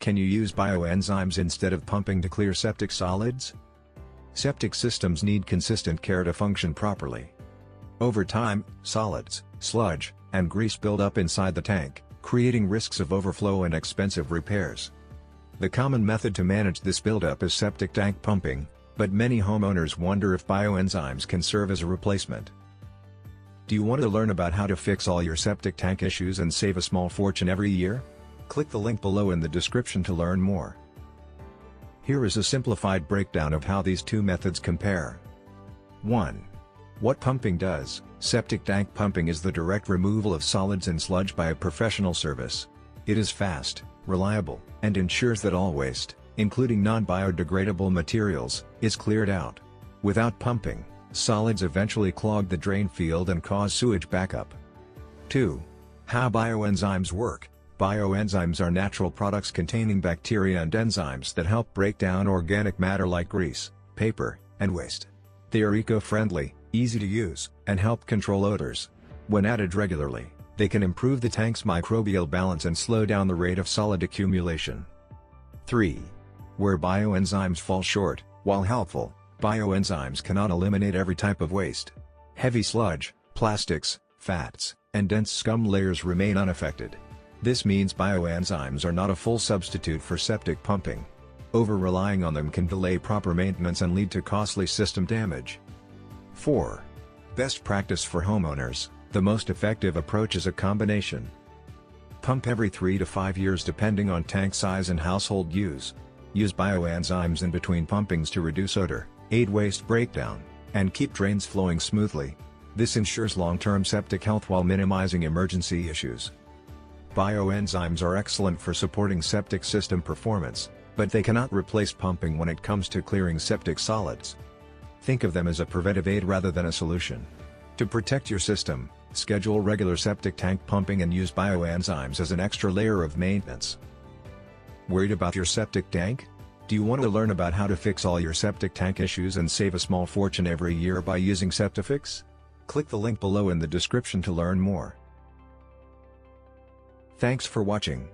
Can you use bioenzymes instead of pumping to clear septic solids? Septic systems need consistent care to function properly. Over time, solids, sludge, and grease build up inside the tank, creating risks of overflow and expensive repairs. The common method to manage this buildup is septic tank pumping, but many homeowners wonder if bioenzymes can serve as a replacement. Do you want to learn about how to fix all your septic tank issues and save a small fortune every year? Click the link below in the description to learn more. Here is a simplified breakdown of how these two methods compare. 1. What pumping does. Septic tank pumping is the direct removal of solids and sludge by a professional service. It is fast, reliable, and ensures that all waste, including non-biodegradable materials, is cleared out. Without pumping, solids eventually clog the drain field and cause sewage backup. 2. How bioenzymes work. Bioenzymes are natural products containing bacteria and enzymes that help break down organic matter like grease, paper, and waste. They are eco-friendly, easy to use, and help control odors. When added regularly, they can improve the tank's microbial balance and slow down the rate of solid accumulation. 3. Where bioenzymes fall short. While helpful, bioenzymes cannot eliminate every type of waste. Heavy sludge, plastics, fats, and dense scum layers remain unaffected. This means bioenzymes are not a full substitute for septic pumping. Over-relying on them can delay proper maintenance and lead to costly system damage. 4. Best practice for homeowners. The most effective approach is a combination. Pump every 3 to 5 years depending on tank size and household use. Use bioenzymes in between pumpings to reduce odor, aid waste breakdown, and keep drains flowing smoothly. This ensures long-term septic health while minimizing emergency issues. Bioenzymes are excellent for supporting septic system performance, but they cannot replace pumping when it comes to clearing septic solids. Think of them as a preventive aid rather than a solution. To protect your system, schedule regular septic tank pumping and use bioenzymes as an extra layer of maintenance. Worried about your septic tank? Do you want to learn about how to fix all your septic tank issues and save a small fortune every year by using Septifix? Click the link below in the description to learn more. Thanks for watching.